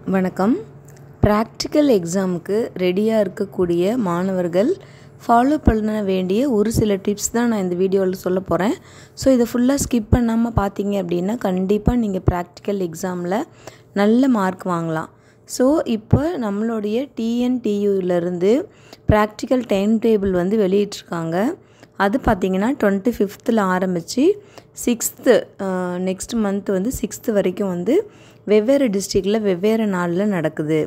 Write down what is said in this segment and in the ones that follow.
வணக்கம். ப்ராக்டிக்கல் எக்ஸாமுக்கு ரெடியாக இருக்கக்கூடிய மாணவர்கள் ஃபாலோ பண்ண வேண்டிய ஒரு சில டிப்ஸ் தான் நான் இந்த வீடியோவில் சொல்ல போகிறேன். ஸோ இதை ஃபுல்லாக ஸ்கிப் பண்ணாமல் பார்த்தீங்க அப்படின்னா கண்டிப்பாக நீங்கள் ப்ராக்டிக்கல் எக்ஸாமில் நல்ல மார்க் வாங்கலாம். ஸோ இப்போ நம்மளுடைய டிஎன்டியூவிலேருந்து ப்ராக்டிக்கல் டைம் டேபிள் வந்து வெளியிட்ருக்காங்க. அது பார்த்திங்கன்னா 25th ஆரம்பித்து 6th நெக்ஸ்ட் மந்த் வந்து 6th வரைக்கும் வந்து வெவ்வேறு டிஸ்ட்ரிக்டில் வெவ்வேறு நாளில் நடக்குது.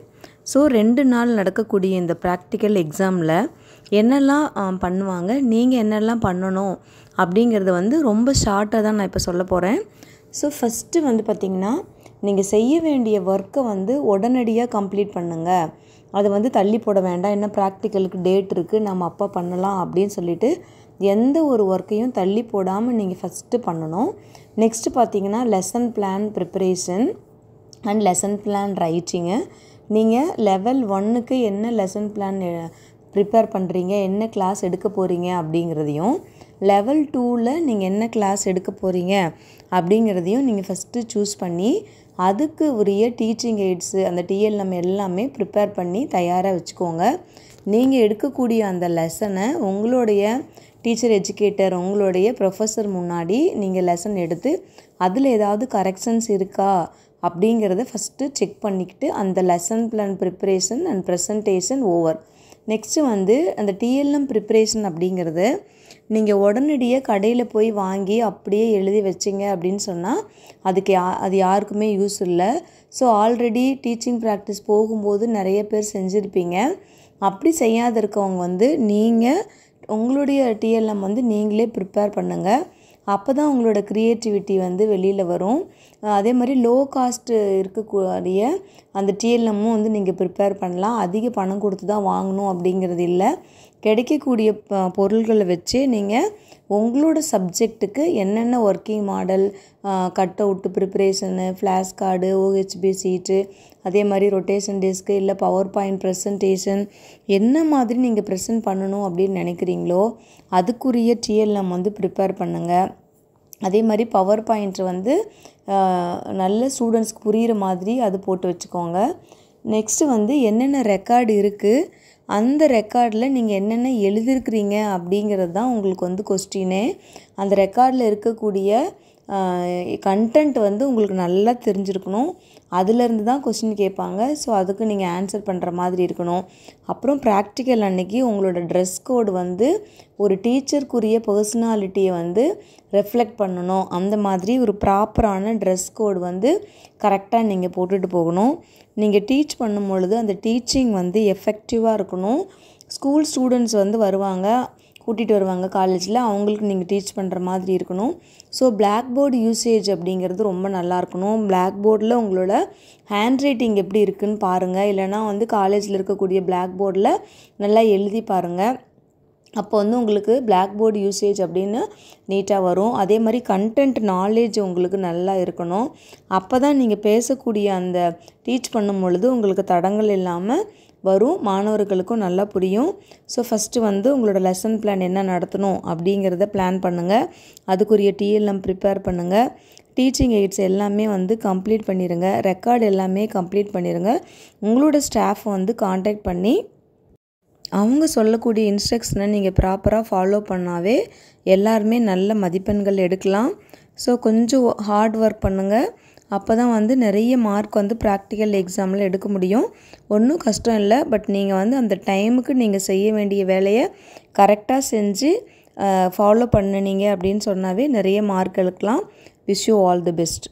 ஸோ 2 நாள் நடக்கக்கூடிய இந்த ப்ராக்டிக்கல் எக்ஸாமில் என்னெல்லாம் பண்ணுவாங்க, நீங்கள் என்னெல்லாம் பண்ணணும் அப்படிங்கிறத வந்து ரொம்ப ஷார்ட்டாக தான் நான் இப்போ சொல்ல போகிறேன். ஸோ ஃபஸ்ட்டு வந்து பார்த்திங்கன்னா நீங்கள் செய்ய வேண்டிய ஒர்க்கை வந்து உடனடியாக கம்ப்ளீட் பண்ணுங்கள். அதை வந்து தள்ளி போட வேண்டாம், என்ன ப்ராக்டிக்கலுக்கு டேட் இருக்குது நம்ம அப்போ பண்ணலாம் அப்படின்னு சொல்லிட்டு எந்த ஒரு ஒர்க்கையும் தள்ளி போடாமல் நீங்கள் ஃபஸ்ட்டு பண்ணணும். நெக்ஸ்ட்டு பார்த்திங்கன்னா lesson plan preparation and lesson plan writing. நீங்கள் லெவல் 1க்கு என்ன லெசன் பிளான் ப்ரிப்பேர் பண்ணுறீங்க, என்ன கிளாஸ் எடுக்க போகிறீங்க அப்படிங்கிறதையும், லெவல் 2ல் நீங்கள் என்ன கிளாஸ் எடுக்க போகிறீங்க அப்படிங்கிறதையும் நீங்கள் ஃபஸ்ட்டு சூஸ் பண்ணி அதுக்கு உரிய டீச்சிங் எய்ட்ஸு அந்த டிஎல்எம் எல்லாமே ப்ரிப்பேர் பண்ணி தயாராக வச்சுக்கோங்க. நீங்கள் எடுக்கக்கூடிய அந்த லெசனை உங்களுடைய டீச்சர் எஜுகேட்டர் உங்களுடைய ப்ரொஃபஸர் முன்னாடி நீங்கள் லெசன் எடுத்து அதில் ஏதாவது கரெக்ஷன்ஸ் இருக்கா அப்படிங்கிறத ஃபஸ்ட்டு செக் பண்ணிக்கிட்டு அந்த lesson plan preparation and presentation over. Next வந்து அந்த டிஎல்எம் ப்ரிப்பரேஷன் அப்படிங்கிறது நீங்கள் உடனடியாக கடையில் போய் வாங்கி அப்படியே எழுதி வச்சிங்க அப்படின்னு சொன்னால் அது யாருக்குமே யூஸ் இல்லை. ஸோ ஆல்ரெடி டீச்சிங் ப்ராக்டிஸ் போகும்போது நிறைய பேர் செஞ்சுருப்பீங்க. அப்படி செய்யாத இருக்கவங்க வந்து நீங்கள் உங்களுடைய டிஎல்எம் வந்து நீங்களே ப்ரிப்பேர் பண்ணுங்கள். அப்போ தான் உங்களோட க்ரியேட்டிவிட்டி வந்து வெளியில் வரும். அதே மாதிரி லோ காஸ்ட்டு இருக்கக்கூடிய அந்த டிஎல்எம்மும் வந்து நீங்கள் ப்ரிப்பேர் பண்ணலாம். அதிக பணம் கொடுத்து தான் வாங்கணும் அப்படிங்கிறது இல்லை. கிடைக்கக்கூடிய பொருள்களை வச்சு நீங்கள் உங்களோட சப்ஜெக்ட்டுக்கு என்னென்ன working model, cut out preparation, flash card, OHP sheet, அதே மாதிரி ரொட்டேஷன் டெஸ்க்கு இல்லை பவர் பாயிண்ட் ப்ரெசன்டேஷன் என்ன மாதிரி நீங்கள் ப்ரெசென்ட் பண்ணணும் அப்படின்னு நினைக்கிறீங்களோ அதுக்குரிய டிஎல்எம் வந்து ப்ரிப்பேர் பண்ணுங்கள். அதே மாதிரி பவர் பாயிண்ட் வந்து நல்ல ஸ்டூடெண்ட்ஸ்க்கு புரிகிற மாதிரி அது போட்டு வச்சுக்கோங்க. நெக்ஸ்ட்டு வந்து என்னென்ன ரெக்கார்டு இருக்குது, அந்த ரெக்கார்டில் நீங்கள் என்னென்ன எழுதிருக்கிறீங்க அப்படிங்கிறது தான் உங்களுக்கு வந்து கொஸ்டினே. அந்த ரெக்கார்டில் இருக்கக்கூடிய கண்டென்ட் வந்து உங்களுக்கு நல்லா தெரிஞ்சிருக்கணும். அதிலேருந்து தான் கொஸ்டின் கேட்பாங்க. ஸோ அதுக்கு நீங்கள் ஆன்சர் பண்ணுற மாதிரி இருக்கணும். அப்புறம் ப்ராக்டிக்கல் அன்னைக்கு உங்களோட ட்ரெஸ் கோடு வந்து ஒரு டீச்சருக்குரிய பர்சனாலிட்டியை வந்து ரெஃப்ளெக்ட் பண்ணணும். அந்த மாதிரி ஒரு ப்ராப்பரான ட்ரெஸ் கோடு வந்து கரெக்டாக நீங்கள் போட்டுட்டு போகணும். நீங்கள் டீச் பண்ணும் பொழுது அந்த டீச்சிங் வந்து எஃபெக்டிவாக இருக்கணும். ஸ்கூல் ஸ்டூடெண்ட்ஸ் வந்து வருவாங்க, கூட்டிகிட்டு வருவாங்க காலேஜில், அவங்களுக்கு நீங்கள் டீச் பண்ணுற மாதிரி இருக்கணும். ஸோ பிளாக் போர்டு யூசேஜ் அப்படிங்கிறது ரொம்ப நல்லா இருக்கணும். பிளாக் போர்டில் உங்களோட ஹேண்ட் ரைட்டிங் எப்படி இருக்குதுன்னு பாருங்கள். இல்லைனா வந்து காலேஜில் இருக்கக்கூடிய பிளாக் போர்டில் நல்லா எழுதி பாருங்கள். அப்போ வந்து உங்களுக்கு பிளாக் போர்டு யூசேஜ் அப்படின்னு நீட்டாக வரும். அதே மாதிரி கண்டென்ட் நாலேஜ் உங்களுக்கு நல்லா இருக்கணும். அப்போ தான் நீங்கள் பேசக்கூடிய அந்த டீச் பண்ணும் பொழுது உங்களுக்கு தடங்கள் இல்லாமல் வரும், மாணவர்களுக்கும் நல்லா புரியும். ஸோ ஃபஸ்ட்டு வந்து உங்களோட லெசன் பிளான் என்ன நடத்தணும் அப்படிங்கிறத பிளான் பண்ணுங்கள். அதுக்குரிய டிஎல்எம் ப்ரிப்பேர் பண்ணுங்கள். டீச்சிங் எய்ட்ஸ் எல்லாமே வந்து கம்ப்ளீட் பண்ணிடுங்க. ரெக்கார்டு எல்லாமே கம்ப்ளீட் பண்ணிடுங்க. உங்களோட ஸ்டாஃப் வந்து காண்டாக்ட் பண்ணி அவங்க சொல்லக்கூடிய இன்ஸ்ட்ரக்ஷனை நீங்கள் ப்ராப்பராக ஃபாலோ பண்ணாவே எல்லாருமே நல்ல மதிப்பெண்கள் எடுக்கலாம். ஸோ கொஞ்சம் ஹார்ட் ஒர்க் பண்ணுங்கள். அப்போ தான் வந்து நிறைய மார்க் வந்து ப்ராக்டிக்கல் எக்ஸாமில் எடுக்க முடியும். ஒன்றும் கஷ்டம் இல்லை. பட் நீங்கள் வந்து அந்த டைமுக்கு நீங்கள் செய்ய வேண்டிய வேலையை கரெக்டாக செஞ்சு ஃபாலோ பண்ணினீங்க அப்படின்னு சொன்னாவே நிறைய மார்க் எடுக்கலாம். Wish you all the best.